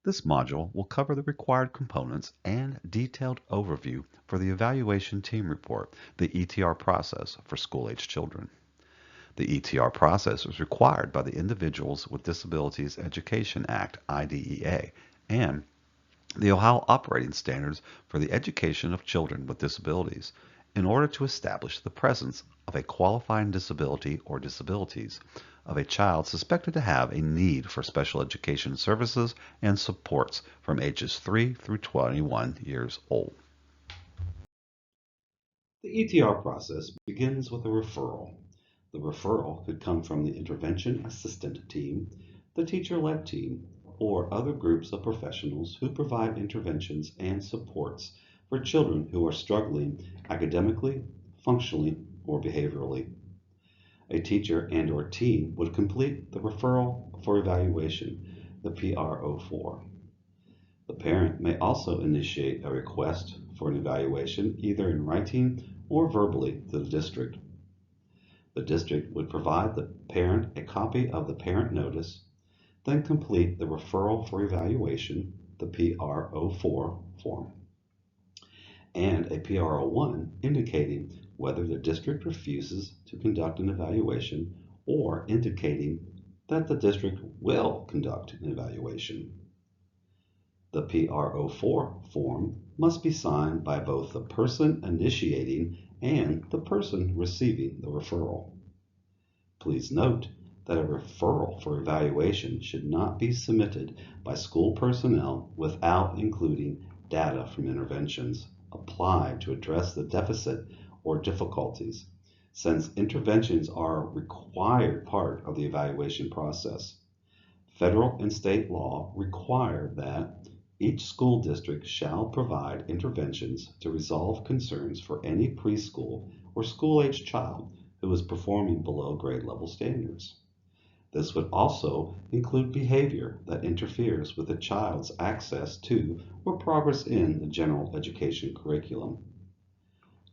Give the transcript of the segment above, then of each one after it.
This module will cover the required components and detailed overview for the Evaluation Team Report, the ETR process for school-age children. The ETR process is required by the Individuals with Disabilities Education Act, IDEA, and the Ohio Operating Standards for the Education of Children with Disabilities in order to establish the presence of a qualifying disability or disabilities of a child suspected to have a need for special education services and supports from ages 3 through 21 years old. The ETR process begins with a referral. The referral could come from the intervention assistant team, the teacher-led team, or other groups of professionals who provide interventions and supports for children who are struggling academically, functionally, or behaviorally. A teacher and/or team would complete the referral for evaluation, the PRO4. The parent may also initiate a request for an evaluation either in writing or verbally to the district. The district would provide the parent a copy of the parent notice, then complete the referral for evaluation, the PRO4 form, and a PRO1 indicating whether the district refuses to conduct an evaluation or indicating that the district will conduct an evaluation. The PRO4 form must be signed by both the person initiating and the person receiving the referral. Please note that a referral for evaluation should not be submitted by school personnel without including data from interventions applied to address the deficit or difficulties, since interventions are a required part of the evaluation process. Federal and state law require that each school district shall provide interventions to resolve concerns for any preschool or school-age child who is performing below grade level standards. This would also include behavior that interferes with a child's access to or progress in the general education curriculum.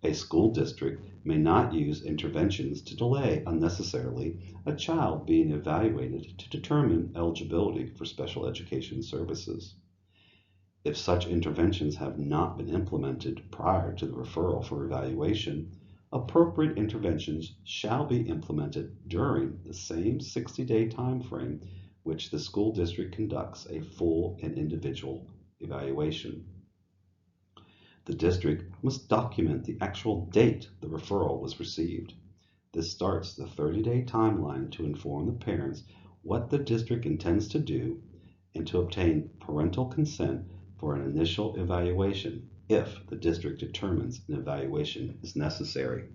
A school district may not use interventions to delay unnecessarily a child being evaluated to determine eligibility for special education services. If such interventions have not been implemented prior to the referral for evaluation, appropriate interventions shall be implemented during the same 60-day time frame which the school district conducts a full and individual evaluation. The district must document the actual date the referral was received. This starts the 30-day timeline to inform the parents what the district intends to do and to obtain parental consent for an initial evaluation if the district determines an evaluation is necessary.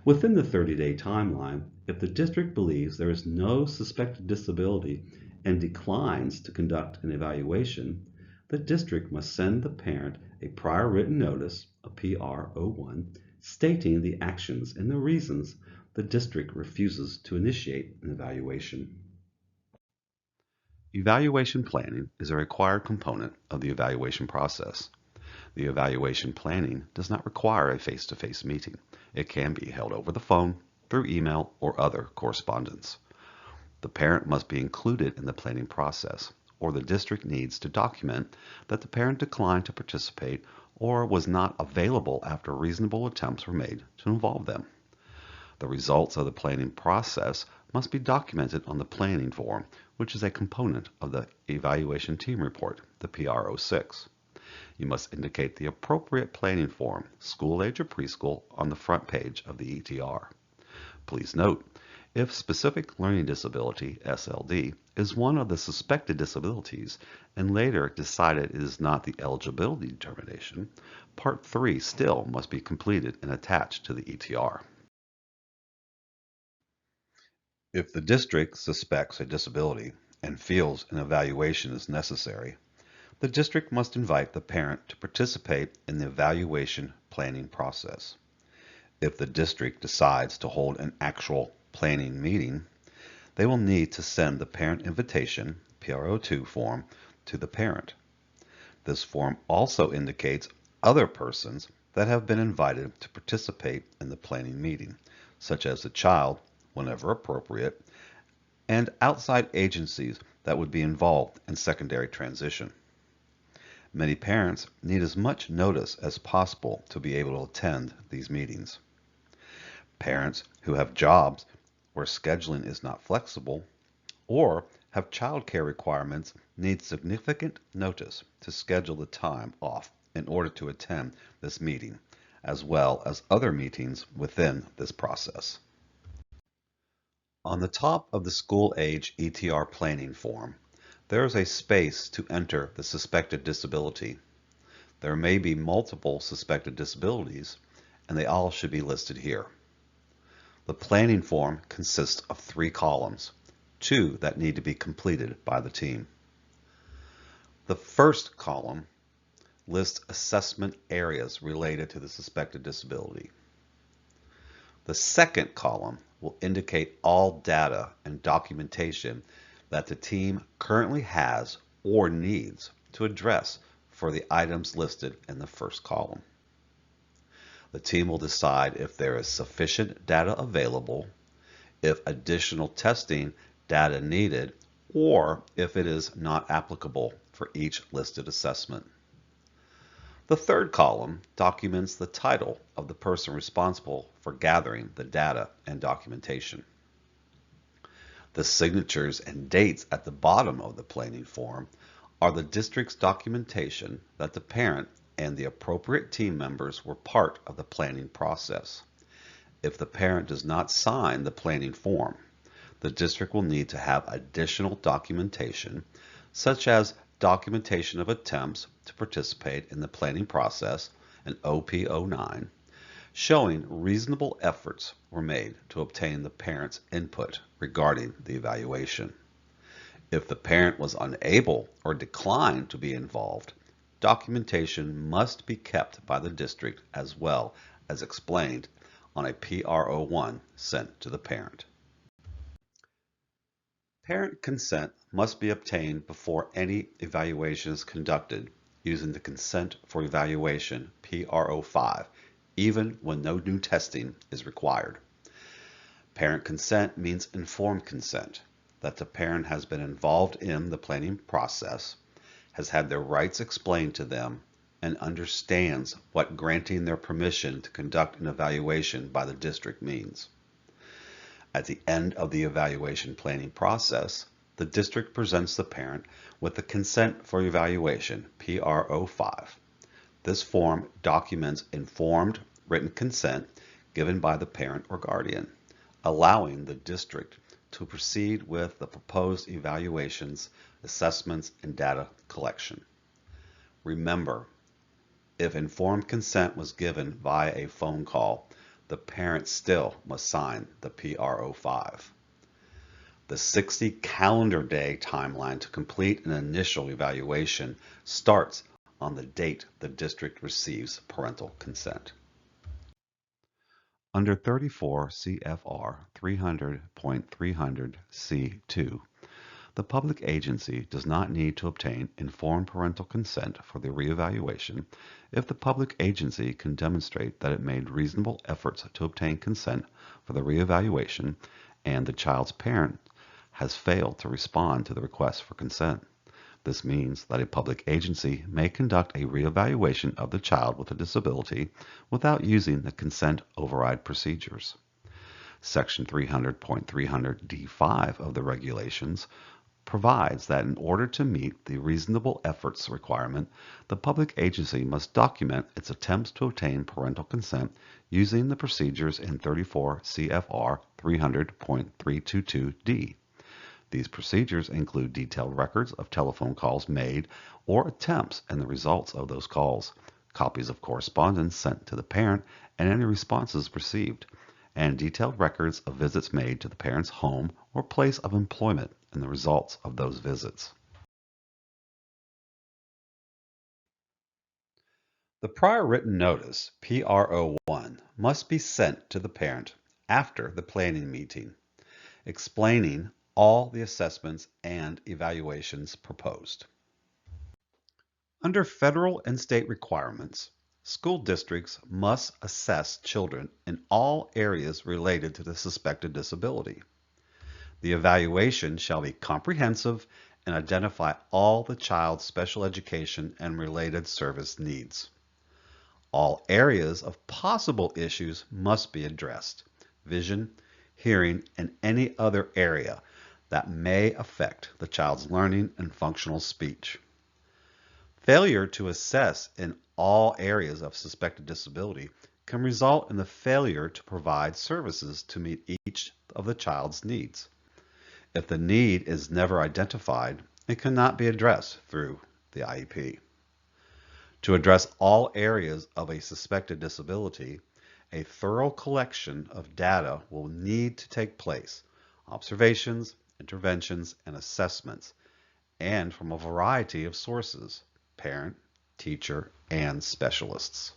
Within the 30-day timeline, if the district believes there is no suspected disability and declines to conduct an evaluation, the district must send the parent a prior written notice, a PRO1, stating the actions and the reasons the district refuses to initiate an evaluation. Evaluation planning is a required component of the evaluation process. The evaluation planning does not require a face-to-face meeting. It can be held over the phone, through email, or other correspondence. The parent must be included in the planning process, or the district needs to document that the parent declined to participate or was not available after reasonable attempts were made to involve them. The results of the planning process must be documented on the planning form, which is a component of the evaluation team report, the PRO6. You must indicate the appropriate planning form, school age or preschool, on the front page of the ETR. Please note, if specific learning disability, SLD, is one of the suspected disabilities and later decided it is not the eligibility determination, Part 3 still must be completed and attached to the ETR. If the district suspects a disability and feels an evaluation is necessary, the district must invite the parent to participate in the evaluation planning process. If the district decides to hold an actual planning meeting, they will need to send the parent invitation, PRO2 form, to the parent. This form also indicates other persons that have been invited to participate in the planning meeting, such as the child, whenever appropriate, and outside agencies that would be involved in secondary transition. Many parents need as much notice as possible to be able to attend these meetings. Parents who have jobs where scheduling is not flexible or have childcare requirements need significant notice to schedule the time off in order to attend this meeting, as well as other meetings within this process. On the top of the school age ETR planning form, there is a space to enter the suspected disability. There may be multiple suspected disabilities, and they all should be listed here. The planning form consists of 3 columns, 2 that need to be completed by the team. The first column lists assessment areas related to the suspected disability. The second column will indicate all data and documentation that the team currently has or needs to address for the items listed in the first column. The team will decide if there is sufficient data available, if additional testing data needed, or if it is not applicable for each listed assessment. The third column documents the title of the person responsible for gathering the data and documentation. The signatures and dates at the bottom of the planning form are the district's documentation that the parent and the appropriate team members were part of the planning process. If the parent does not sign the planning form, the district will need to have additional documentation, such as documentation of attempts to participate in the planning process, an OP09, showing reasonable efforts were made to obtain the parent's input regarding the evaluation. If the parent was unable or declined to be involved, documentation must be kept by the district as well as explained on a PRO1 sent to the parent. Parent consent must be obtained before any evaluation is conducted using the Consent for Evaluation PRO5, even when no new testing is required. Parent consent means informed consent, that the parent has been involved in the planning process, has had their rights explained to them, and understands what granting their permission to conduct an evaluation by the district means. At the end of the evaluation planning process, the district presents the parent with the Consent for Evaluation PRO5. This form documents informed written consent given by the parent or guardian, allowing the district to proceed with the proposed evaluations, assessments, and data collection. Remember, if informed consent was given via a phone call, the parent still must sign the PRO5. The 60 calendar day timeline to complete an initial evaluation starts on the date the district receives parental consent. Under 34 CFR 300.300 C2, the public agency does not need to obtain informed parental consent for the reevaluation if the public agency can demonstrate that it made reasonable efforts to obtain consent for the reevaluation and the child's parent has failed to respond to the request for consent. This means that a public agency may conduct a reevaluation of the child with a disability without using the consent override procedures. Section 300.300D5 of the regulations provides that in order to meet the reasonable efforts requirement, the public agency must document its attempts to obtain parental consent using the procedures in 34 CFR 300.322D. These procedures include detailed records of telephone calls made or attempts and the results of those calls, copies of correspondence sent to the parent and any responses received, and detailed records of visits made to the parent's home or place of employment and the results of those visits. The prior written notice, PRO1, must be sent to the parent after the planning meeting, explaining all the assessments and evaluations proposed. Under federal and state requirements, school districts must assess children in all areas related to the suspected disability. The evaluation shall be comprehensive and identify all the child's special education and related service needs. All areas of possible issues must be addressed: vision, hearing, and any other area that may affect the child's learning and functional speech. Failure to assess in all areas of suspected disability can result in the failure to provide services to meet each of the child's needs. If the need is never identified, it cannot be addressed through the IEP. To address all areas of a suspected disability, a thorough collection of data will need to take place: observations, interventions, and assessments, and from a variety of sources: parent, teacher, and specialists.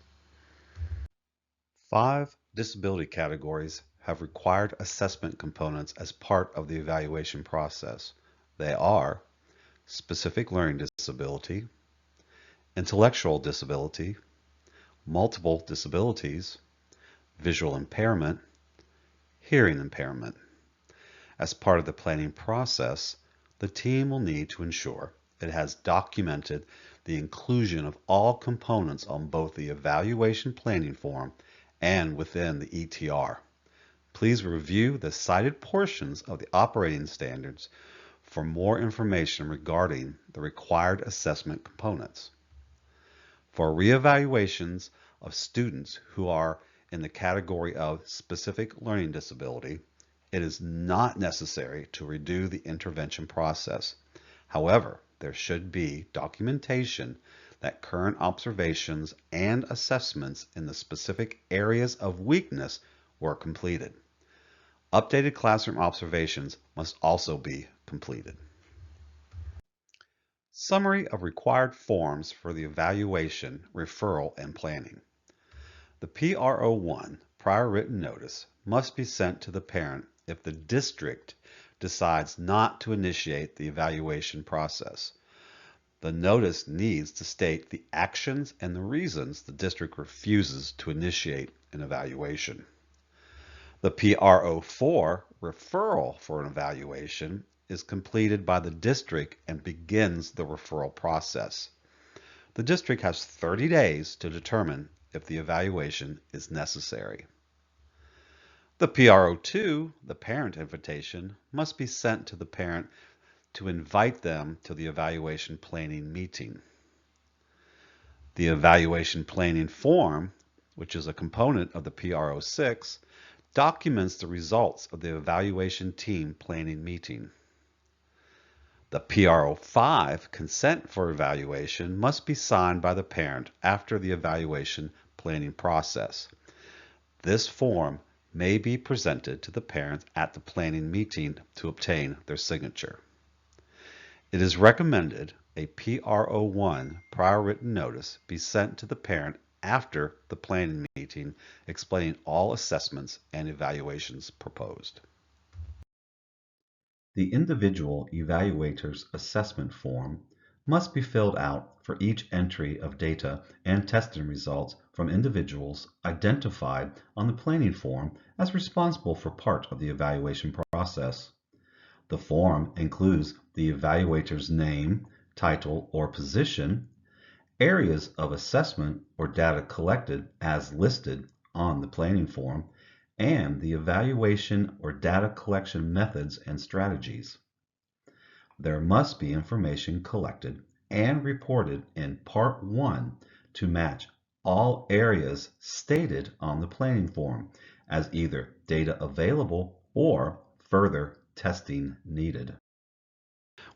5 disability categories have required assessment components as part of the evaluation process. They are specific learning disability, intellectual disability, multiple disabilities, visual impairment, hearing impairment. As part of the planning process, the team will need to ensure it has documented the inclusion of all components on both the evaluation planning form and within the ETR. Please review the cited portions of the operating standards for more information regarding the required assessment components. For reevaluations of students who are in the category of specific learning disability, it is not necessary to redo the intervention process. However, there should be documentation that current observations and assessments in the specific areas of weakness were completed. Updated classroom observations must also be completed. Summary of required forms for the evaluation, referral, and planning. The PRO1, prior written notice, must be sent to the parent if the district decides not to initiate the evaluation process. The notice needs to state the actions and the reasons the district refuses to initiate an evaluation. The PRO4, referral for an evaluation, is completed by the district and begins the referral process. The district has 30 days to determine if the evaluation is necessary. The PRO2, the parent invitation, must be sent to the parent to invite them to the evaluation planning meeting. The evaluation planning form, which is a component of the PRO6, documents the results of the evaluation team planning meeting. The PRO5, consent for evaluation, must be signed by the parent after the evaluation planning process. This form may be presented to the parent at the planning meeting to obtain their signature. It is recommended a PRO1, prior written notice, be sent to the parent after the planning meeting explaining all assessments and evaluations proposed. The individual evaluator's assessment form must be filled out for each entry of data and testing results from individuals identified on the planning form as responsible for part of the evaluation process. The form includes the evaluator's name, title, or position, areas of assessment or data collected as listed on the planning form, and the evaluation or data collection methods and strategies. There must be information collected and reported in Part 1 to match all areas stated on the planning form as either data available or further testing needed.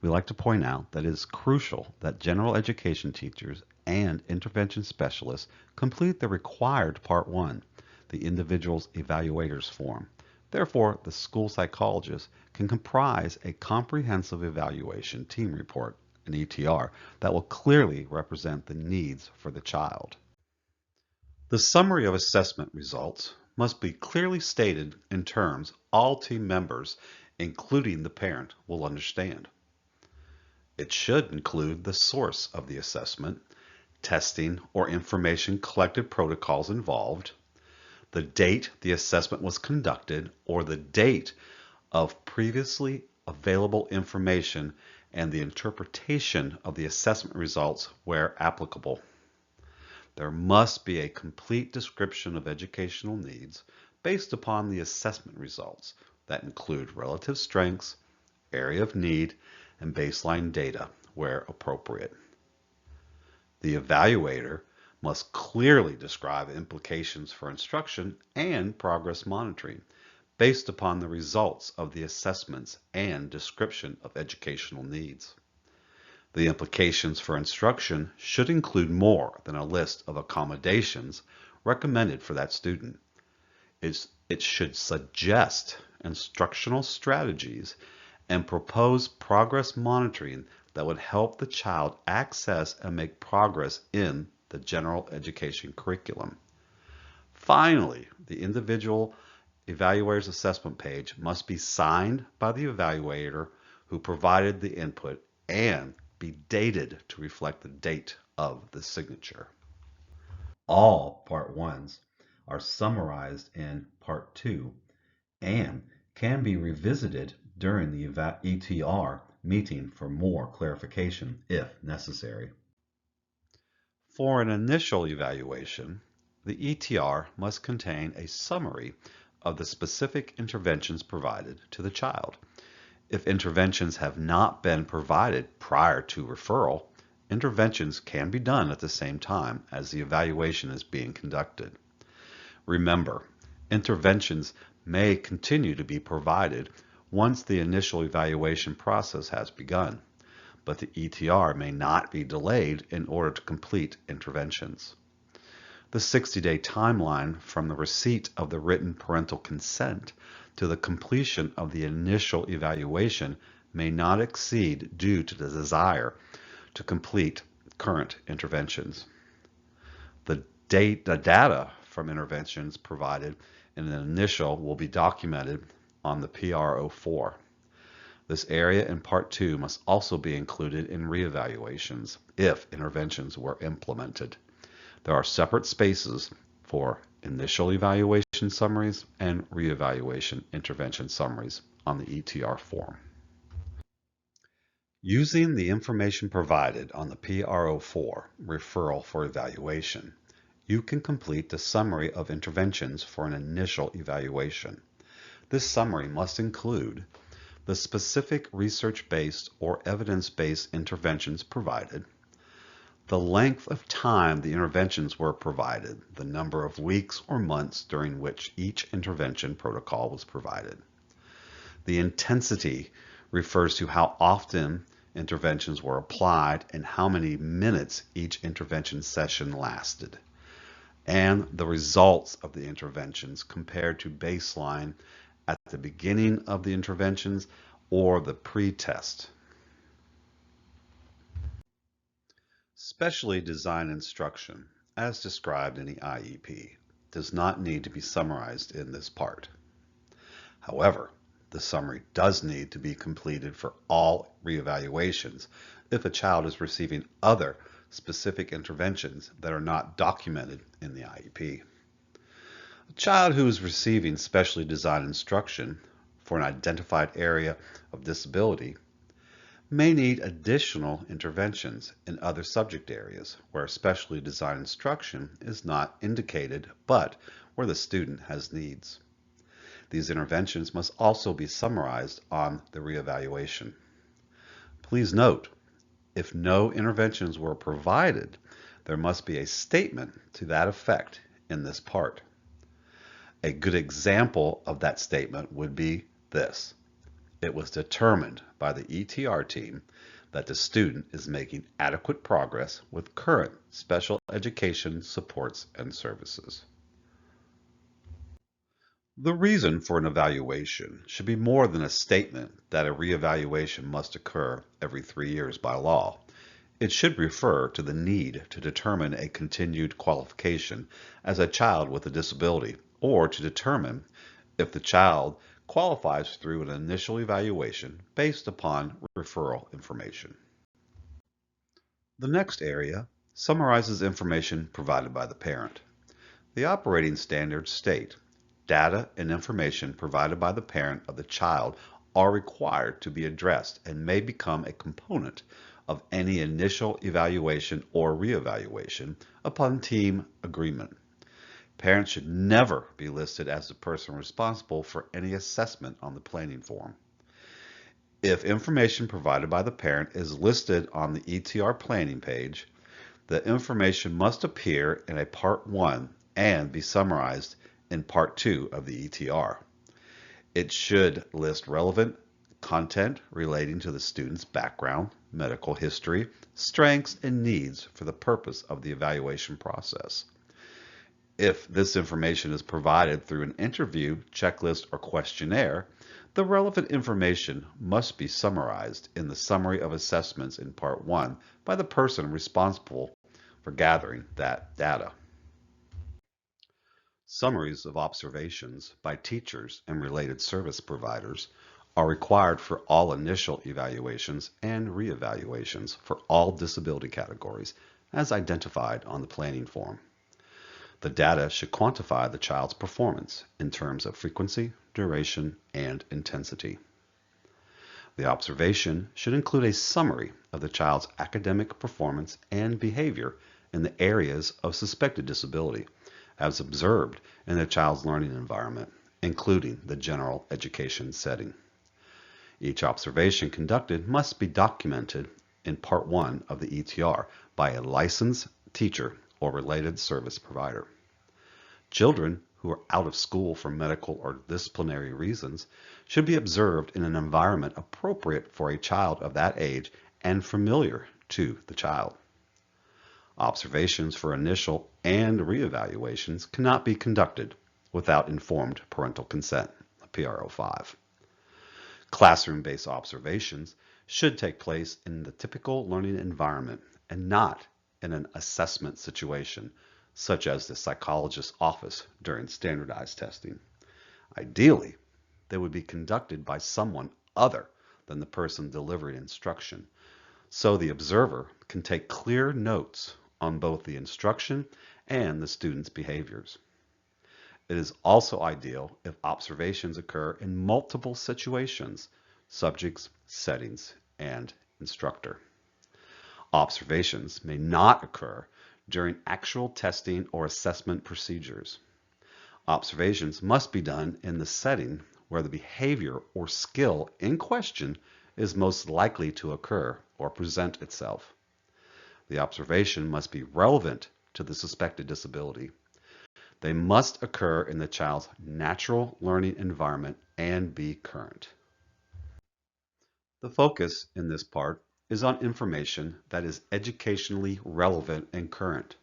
We like to point out that it is crucial that general education teachers and intervention specialists complete the required Part 1, the individual's evaluator's form. Therefore, the school psychologist can comprise a comprehensive evaluation team report, an ETR, that will clearly represent the needs for the child. The summary of assessment results must be clearly stated in terms all team members, including the parent, will understand. It should include the source of the assessment, testing or information collected protocols involved, the date the assessment was conducted or the date of previously available information and the interpretation of the assessment results where applicable. There must be a complete description of educational needs based upon the assessment results that include relative strengths, area of need, and baseline data where appropriate. The evaluator must clearly describe implications for instruction and progress monitoring based upon the results of the assessments and description of educational needs. The implications for instruction should include more than a list of accommodations recommended for that student. It should suggest instructional strategies and propose progress monitoring that would help the child access and make progress in the general education curriculum. Finally, the individual evaluator's assessment page must be signed by the evaluator who provided the input and be dated to reflect the date of the signature. All Part 1s are summarized in Part 2 and can be revisited during the ETR meeting for more clarification if necessary. For an initial evaluation, the ETR must contain a summary of the specific interventions provided to the child. If interventions have not been provided prior to referral, interventions can be done at the same time as the evaluation is being conducted. Remember, interventions may continue to be provided once the initial evaluation process has begun, but the ETR may not be delayed in order to complete interventions. The 60-day timeline from the receipt of the written parental consent to the completion of the initial evaluation may not exceed due to the desire to complete current interventions. The data from interventions provided in an initial will be documented on the PR04. This area in Part 2 must also be included in reevaluations if interventions were implemented. There are separate spaces for initial evaluation summaries and reevaluation intervention summaries on the ETR form. Using the information provided on the PR04, Referral for Evaluation, you can complete the summary of interventions for an initial evaluation. This summary must include the specific research-based or evidence-based interventions provided, the length of time the interventions were provided, the number of weeks or months during which each intervention protocol was provided. The intensity refers to how often interventions were applied and how many minutes each intervention session lasted, and the results of the interventions compared to baseline at the beginning of the interventions or the pre-test. Specially designed instruction, as described in the IEP, does not need to be summarized in this part. However, the summary does need to be completed for all reevaluations if a child is receiving other specific interventions that are not documented in the IEP. A child who is receiving specially designed instruction for an identified area of disability may need additional interventions in other subject areas where specially designed instruction is not indicated, but where the student has needs. These interventions must also be summarized on the reevaluation. Please note, if no interventions were provided, there must be a statement to that effect in this part. A good example of that statement would be this: it was determined by the ETR team that the student is making adequate progress with current special education supports and services. The reason for an evaluation should be more than a statement that a reevaluation must occur every 3 years by law. It should refer to the need to determine a continued qualification as a child with a disability, or to determine if the child qualifies through an initial evaluation based upon referral information. The next area summarizes information provided by the parent. The operating standards state, Data and information provided by the parent of the child are required to be addressed and may become a component of any initial evaluation or reevaluation upon team agreement. Parents should never be listed as the person responsible for any assessment on the planning form. If information provided by the parent is listed on the ETR planning page, the information must appear in a Part 1 and be summarized in Part 2 of the ETR. It should list relevant content relating to the student's background, medical history, strengths, and needs for the purpose of the evaluation process. If this information is provided through an interview, checklist, or questionnaire, the relevant information must be summarized in the Summary of Assessments in Part 1 by the person responsible for gathering that data. Summaries of observations by teachers and related service providers are required for all initial evaluations and reevaluations for all disability categories as identified on the planning form. The data should quantify the child's performance in terms of frequency, duration, and intensity. The observation should include a summary of the child's academic performance and behavior in the areas of suspected disability, as observed in the child's learning environment, including the general education setting. Each observation conducted must be documented in Part 1 of the ETR by a licensed teacher or related service provider. Children who are out of school for medical or disciplinary reasons should be observed in an environment appropriate for a child of that age and familiar to the child. Observations for initial and reevaluations cannot be conducted without informed parental consent, PRO 5. Classroom-based observations should take place in the typical learning environment and not in an assessment situation, such as the psychologist's office during standardized testing. Ideally, they would be conducted by someone other than the person delivering instruction, so the observer can take clear notes on both the instruction and the student's behaviors. It is also ideal if observations occur in multiple situations, subjects, settings, and instructor. Observations may not occur during actual testing or assessment procedures. Observations must be done in the setting where the behavior or skill in question is most likely to occur or present itself. The observation must be relevant to the suspected disability. They must occur in the child's natural learning environment and be current. The focus in this part is on information that is educationally relevant and current.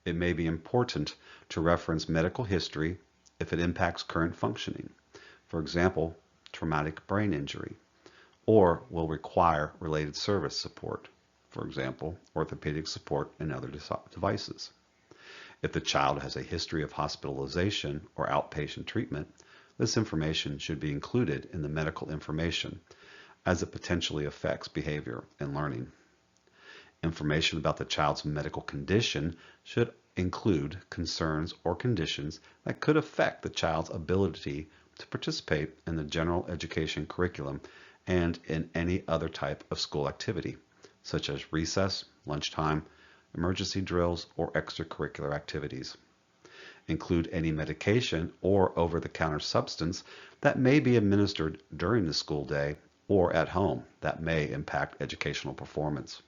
It may be important to reference medical history if it impacts current functioning, for example, traumatic brain injury, or will require related service support, for example, orthopedic support and other devices. If the child has a history of hospitalization or outpatient treatment, this information should be included in the medical information as it potentially affects behavior and learning. Information about the child's medical condition should include concerns or conditions that could affect the child's ability to participate in the general education curriculum and in any other type of school activity, such as recess, lunchtime, emergency drills, or extracurricular activities. Include any medication or over-the-counter substance that may be administered during the school day or at home that may impact educational performance.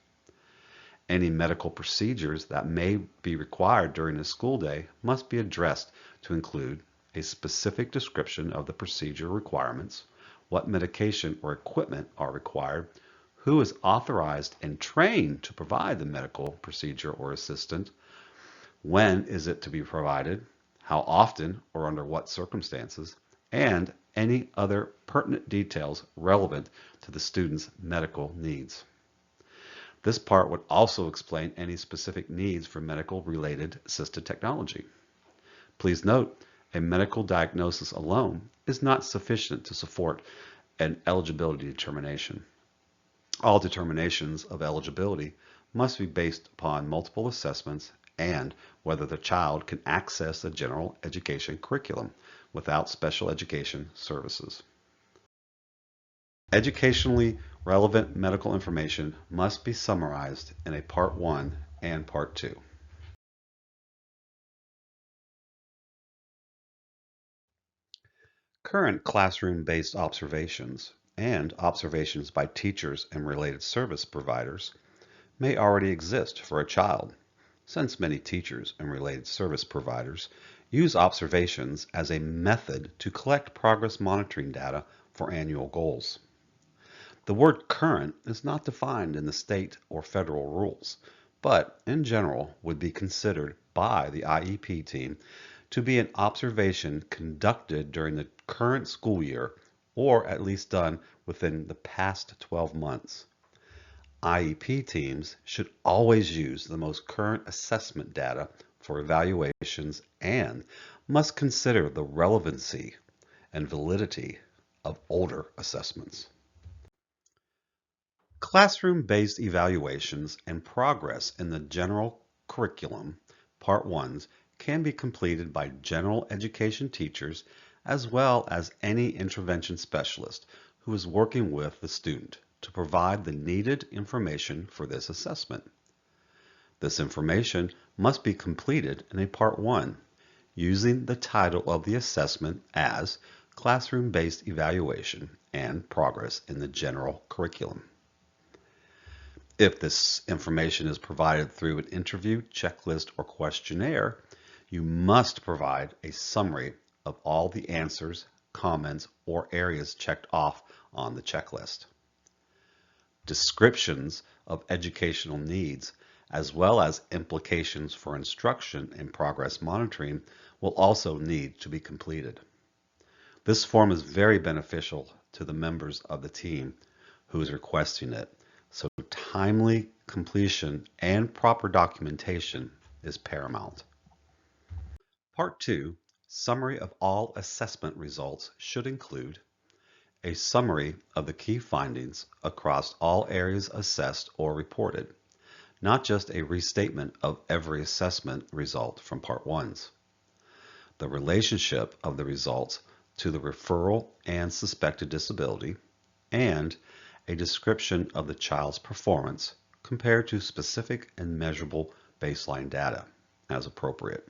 Any medical procedures that may be required during the school day must be addressed to include a specific description of the procedure requirements, what medication or equipment are required, who is authorized and trained to provide the medical procedure or assistance, when is it to be provided, how often or under what circumstances, and any other pertinent details relevant to the student's medical needs. This part would also explain any specific needs for medical-related assisted technology. Please note, a medical diagnosis alone is not sufficient to support an eligibility determination. All determinations of eligibility must be based upon multiple assessments and whether the child can access the general education curriculum, without special education services. Educationally relevant medical information must be summarized in a Part 1 and Part 2. Current classroom-based observations and observations by teachers and related service providers may already exist for a child, since many teachers and related service providers use observations as a method to collect progress monitoring data for annual goals. The word current is not defined in the state or federal rules, but in general would be considered by the IEP team to be an observation conducted during the current school year or at least done within the past 12 months. IEP teams should always use the most current assessment data for evaluations and must consider the relevancy and validity of older assessments. Classroom-based evaluations and progress in the general curriculum, Part 1s, can be completed by general education teachers as well as any intervention specialist who is working with the student to provide the needed information for this assessment. This information must be completed in a Part 1 using the title of the assessment as Classroom-Based Evaluation and Progress in the General Curriculum. If this information is provided through an interview, checklist, or questionnaire, you must provide a summary of all the answers, comments, or areas checked off on the checklist. Descriptions of educational needs, as well as implications for instruction and progress monitoring, will also need to be completed. This form is very beneficial to the members of the team who is requesting it, so timely completion and proper documentation is paramount. Part 2, Summary of all assessment results, should include a summary of the key findings across all areas assessed or reported, not just a restatement of every assessment result from Part 1s. The relationship of the results to the referral and suspected disability, and a description of the child's performance compared to specific and measurable baseline data as appropriate.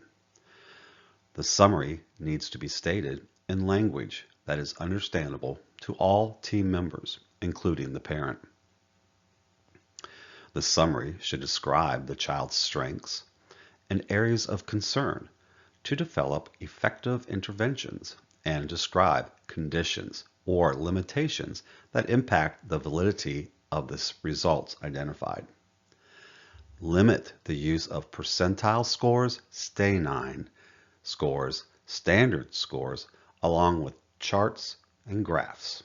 The summary needs to be stated in language that is understandable to all team members, including the parent. The summary should describe the child's strengths and areas of concern to develop effective interventions and describe conditions or limitations that impact the validity of the results identified. Limit the use of percentile scores, STAY-9 scores, standard scores, along with charts and graphs.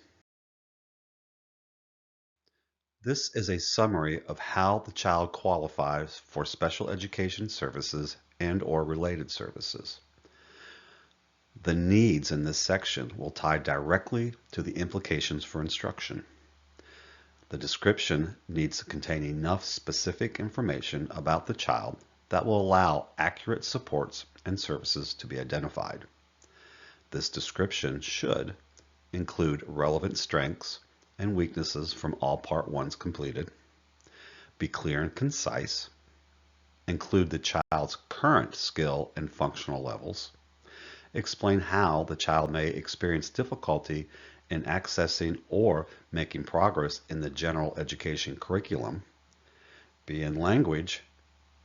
This is a summary of how the child qualifies for special education services and/or related services. The needs in this section will tie directly to the implications for instruction. The description needs to contain enough specific information about the child that will allow accurate supports and services to be identified. This description should include relevant strengths and weaknesses from all Part 1s completed, be clear and concise, include the child's current skill and functional levels, explain how the child may experience difficulty in accessing or making progress in the general education curriculum, be in language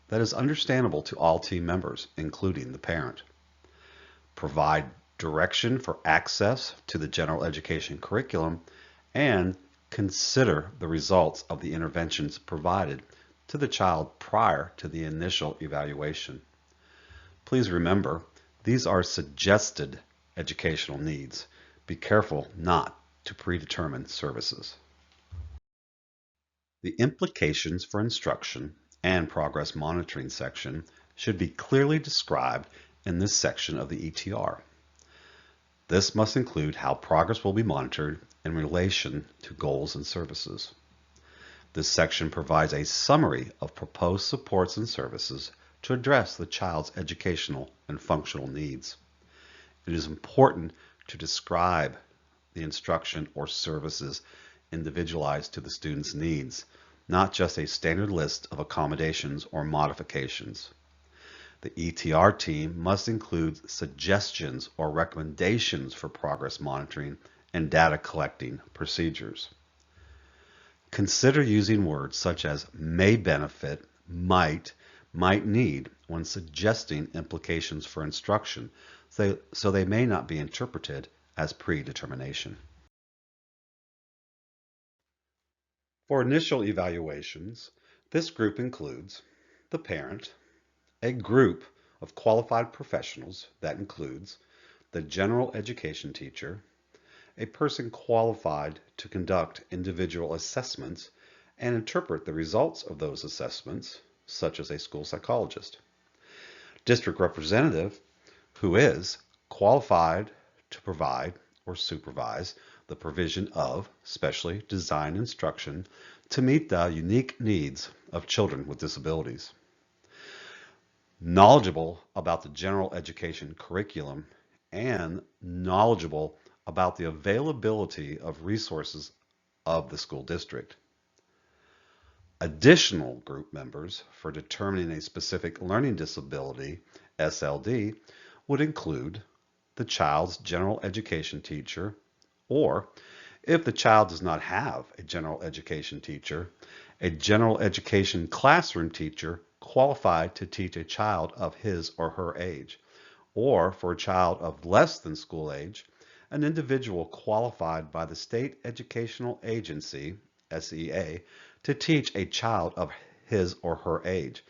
that is understandable to all team members, including the parent, provide direction for access to the general education curriculum, and consider the results of the interventions provided to the child prior to the initial evaluation. Please remember, these are suggested educational needs. Be careful not to predetermine services. The implications for instruction and progress monitoring section should be clearly described in this section of the ETR. This must include how progress will be monitored in relation to goals and services. This section provides a summary of proposed supports and services to address the child's educational and functional needs. It is important to describe the instruction or services individualized to the student's needs, not just a standard list of accommodations or modifications. The ETR team must include suggestions or recommendations for progress monitoring and data collecting procedures. Consider using words such as may benefit, might need when suggesting implications for instruction, so they may not be interpreted as predetermination. For initial evaluations, this group includes the parent, a group of qualified professionals that includes the general education teacher, a person qualified to conduct individual assessments and interpret the results of those assessments, such as a school psychologist, district representative, who is qualified to provide or supervise the provision of specially designed instruction to meet the unique needs of children with disabilities, knowledgeable about the general education curriculum, and knowledgeable about the availability of resources of the school district. Additional group members for determining a specific learning disability, SLD, would include the child's general education teacher, or if the child does not have a general education teacher, a general education classroom teacher qualified to teach a child of his or her age, or for a child of less than school age, an individual qualified by the State Educational Agency, SEA, to teach a child of his or her age,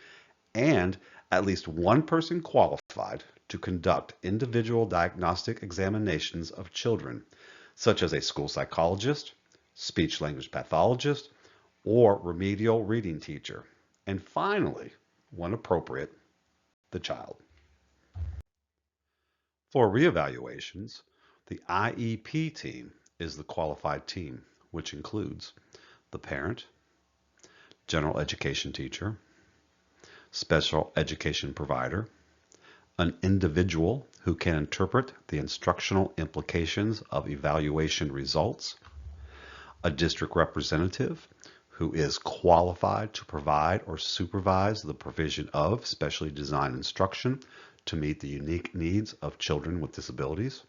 and at least one person qualified to conduct individual diagnostic examinations of children, such as a school psychologist, speech-language pathologist, or remedial reading teacher. And finally, when appropriate, the child. For reevaluations, the IEP team is the qualified team, which includes the parent, general education teacher, special education provider, an individual who can interpret the instructional implications of evaluation results, a district representative who is qualified to provide or supervise the provision of specially designed instruction to meet the unique needs of children with disabilities,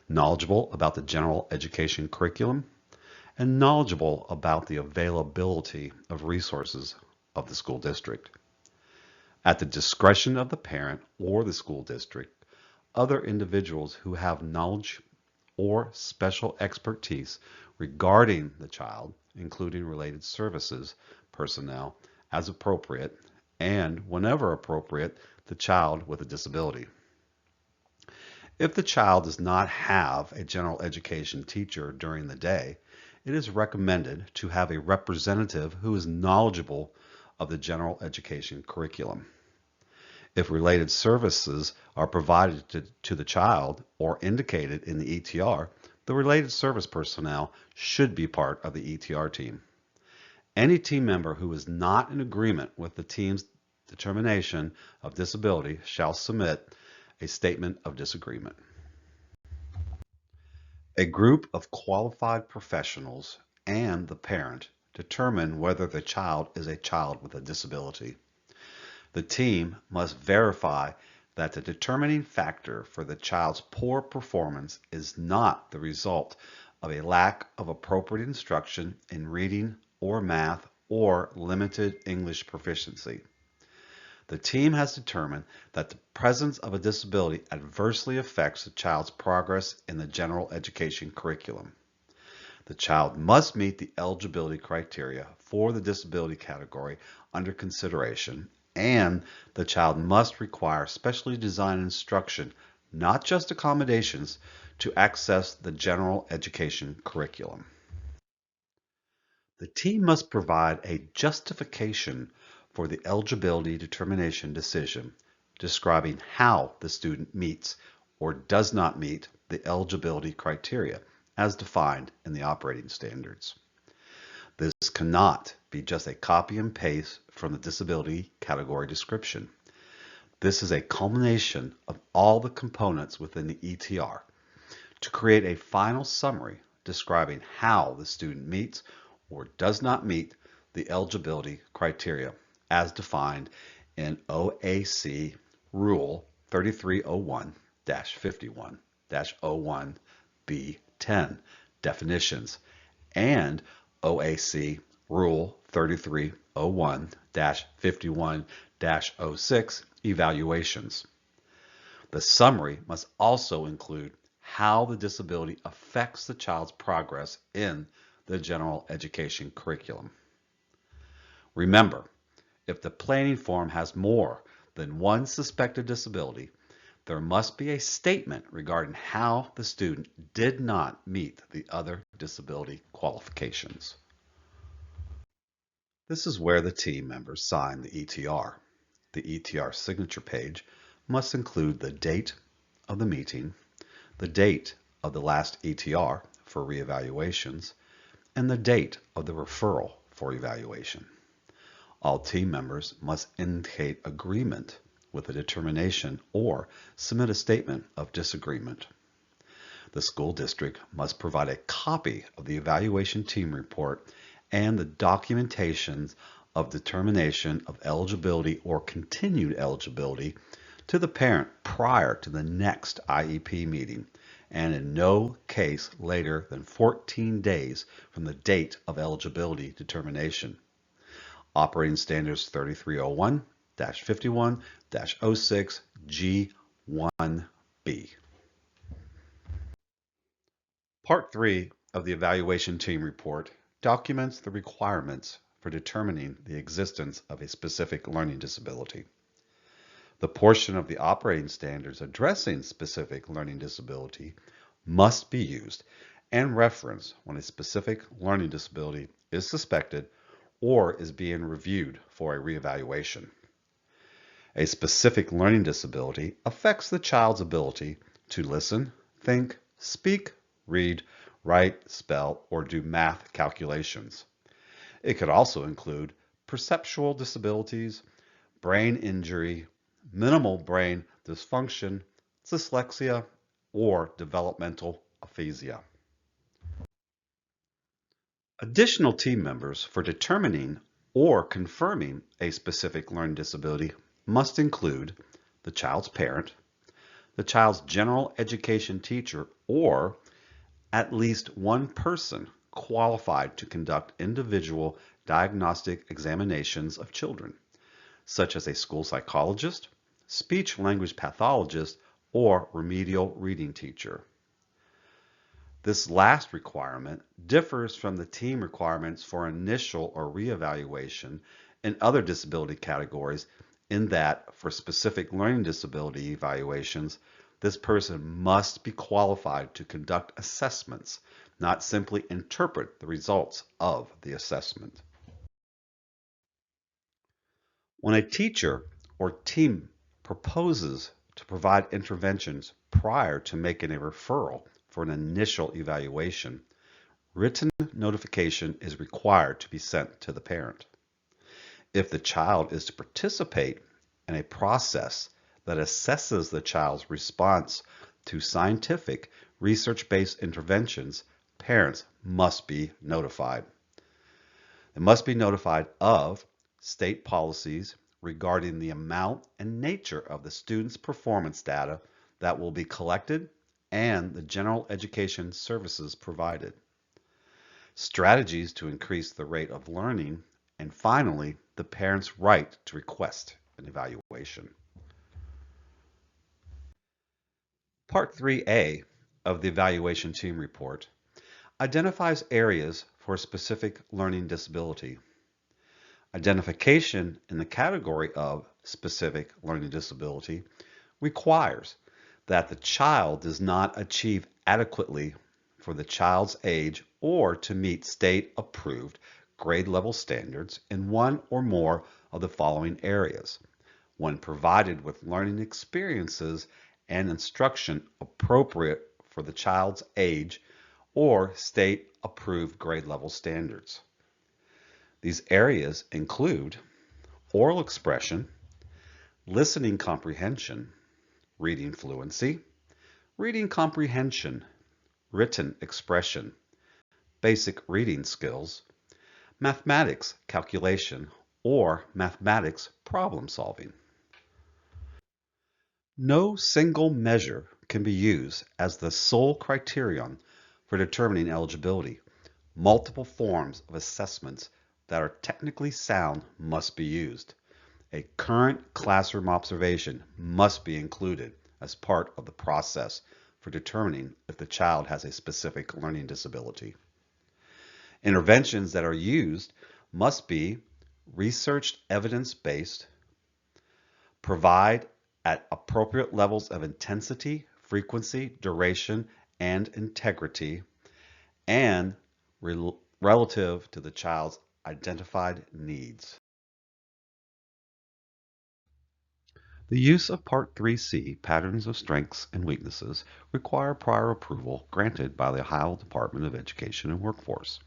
knowledgeable about the general education curriculum, and knowledgeable about the availability of resources of the school district. At the discretion of the parent or the school district, other individuals who have knowledge or special expertise regarding the child, including related services, personnel, as appropriate, and whenever appropriate, the child with a disability. If the child does not have a general education teacher during the day, it is recommended to have a representative who is knowledgeable of the general education curriculum. If related services are provided to the child or indicated in the ETR, the related service personnel should be part of the ETR team. Any team member who is not in agreement with the team's determination of disability shall submit a statement of disagreement. A group of qualified professionals and the parent determine whether the child is a child with a disability. The team must verify that the determining factor for the child's poor performance is not the result of a lack of appropriate instruction in reading or math or limited English proficiency. The team has determined that the presence of a disability adversely affects the child's progress in the general education curriculum. The child must meet the eligibility criteria for the disability category under consideration, and the child must require specially designed instruction, not just accommodations, to access the general education curriculum. The team must provide a justification for the eligibility determination decision, describing how the student meets or does not meet the eligibility criteria as defined in the operating standards. This cannot be just a copy and paste from the disability category description. This is a culmination of all the components within the ETR to create a final summary describing how the student meets or does not meet the eligibility criteria as defined in OAC Rule 3301-51-01B10 definitions and OAC Rule 3301-51-06 evaluations. The summary must also include how the disability affects the child's progress in the general education curriculum. Remember, if the planning form has more than one suspected disability, there must be a statement regarding how the student did not meet the other disability qualifications. This is where the team members sign the ETR. The ETR signature page must include the date of the meeting, the date of the last ETR for reevaluations, and the date of the referral for evaluation. All team members must indicate agreement with the determination or submit a statement of disagreement. The school district must provide a copy of the evaluation team report and the documentations of determination of eligibility or continued eligibility to the parent prior to the next IEP meeting, and in no case later than 14 days from the date of eligibility determination. Operating Standards 3301-51-06 G1B. Part 3 of the Evaluation Team Report documents the requirements for determining the existence of a specific learning disability. The portion of the operating standards addressing specific learning disability must be used and referenced when a specific learning disability is suspected or is being reviewed for a reevaluation. A specific learning disability affects the child's ability to listen, think, speak, read, write, spell, or do math calculations. It could also include perceptual disabilities, brain injury, minimal brain dysfunction, dyslexia, or developmental aphasia. Additional team members for determining or confirming a specific learning disability must include the child's parent, the child's general education teacher, or at least one person qualified to conduct individual diagnostic examinations of children, such as a school psychologist, speech-language pathologist, or remedial reading teacher. This last requirement differs from the team requirements for initial or reevaluation in other disability categories in that for specific learning disability evaluations, this person must be qualified to conduct assessments, not simply interpret the results of the assessment. When a teacher or team proposes to provide interventions prior to making a referral for an initial evaluation, written notification is required to be sent to the parent. If the child is to participate in a process that assesses the child's response to scientific, research-based interventions, parents must be notified. They must be notified of state policies regarding the amount and nature of the student's performance data that will be collected and the general education services provided, strategies to increase the rate of learning, and finally, the parent's right to request an evaluation. Part 3A of the Evaluation Team Report identifies areas for specific learning disability. Identification in the category of specific learning disability requires that the child does not achieve adequately for the child's age or to meet state-approved grade level standards in one or more of the following areas, when provided with learning experiences and instruction appropriate for the child's age or state-approved grade level standards. These areas include oral expression, listening comprehension, reading fluency, reading comprehension, written expression, basic reading skills, mathematics calculation, or mathematics problem solving. No single measure can be used as the sole criterion for determining eligibility. Multiple forms of assessments that are technically sound must be used. A current classroom observation must be included as part of the process for determining if the child has a specific learning disability. Interventions that are used must be researched evidence-based, provide at appropriate levels of intensity, frequency, duration, and integrity, and relative to the child's identified needs. The use of Part 3C, Patterns of Strengths and Weaknesses, require prior approval granted by the Ohio Department of Education and Workforce.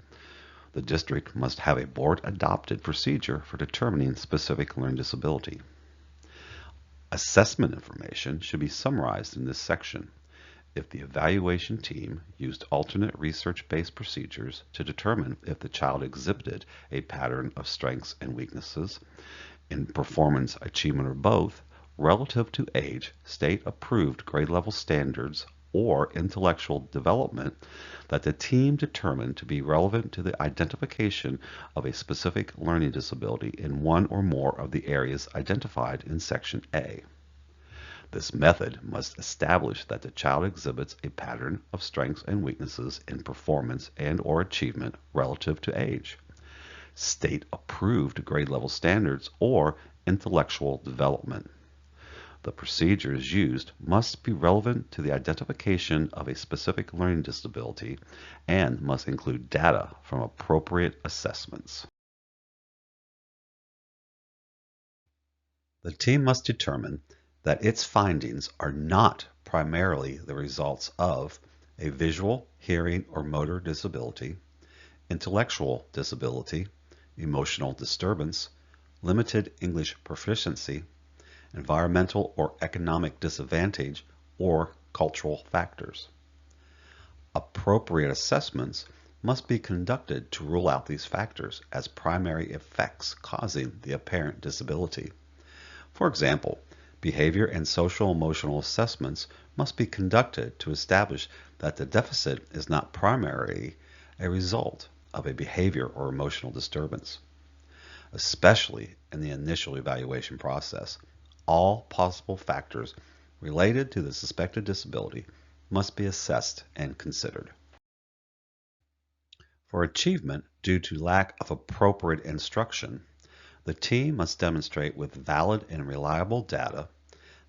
The district must have a board-adopted procedure for determining specific learning disability. Assessment information should be summarized in this section. If the evaluation team used alternate research-based procedures to determine if the child exhibited a pattern of strengths and weaknesses in performance, achievement, or both, relative to age, state-approved grade level standards, or intellectual development that the team determined to be relevant to the identification of a specific learning disability in one or more of the areas identified in Section A. This method must establish that the child exhibits a pattern of strengths and weaknesses in performance and/or achievement relative to age, state-approved grade level standards, or intellectual development. The procedures used must be relevant to the identification of a specific learning disability and must include data from appropriate assessments. The team must determine that its findings are not primarily the results of a visual, hearing, or motor disability, intellectual disability, emotional disturbance, limited English proficiency, environmental or economic disadvantage, or cultural factors. Appropriate assessments must be conducted to rule out these factors as primary effects causing the apparent disability. For example, behavior and social emotional assessments must be conducted to establish that the deficit is not primarily a result of a behavior or emotional disturbance. Especially in the initial evaluation process, all possible factors related to the suspected disability must be assessed and considered. For achievement due to lack of appropriate instruction, the team must demonstrate with valid and reliable data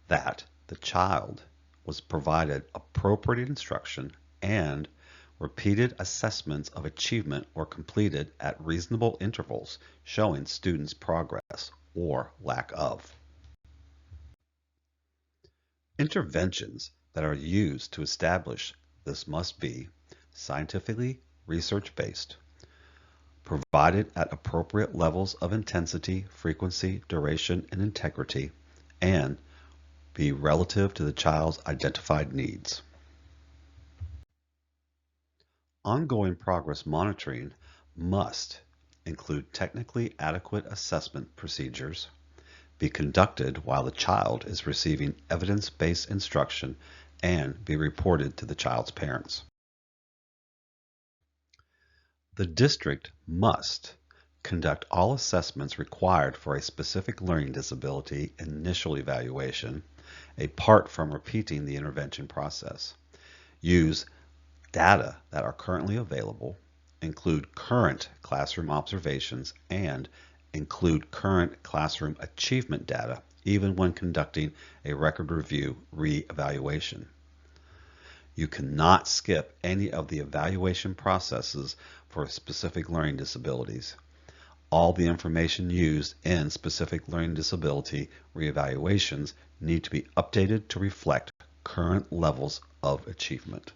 that the child was provided appropriate instruction and repeated assessments of achievement were completed at reasonable intervals showing students' progress or lack of. Interventions that are used to establish this must be scientifically research-based, provided at appropriate levels of intensity, frequency, duration, and integrity, and be relative to the child's identified needs. Ongoing progress monitoring must include technically adequate assessment procedures, be conducted while the child is receiving evidence-based instruction, and be reported to the child's parents. The district must conduct all assessments required for a specific learning disability initial evaluation, apart from repeating the intervention process. Use data that are currently available, include current classroom observations, and include current classroom achievement data, even when conducting a record review re-evaluation. You cannot skip any of the evaluation processes for specific learning disabilities. All the information used in specific learning disability re-evaluations need to be updated to reflect current levels of achievement.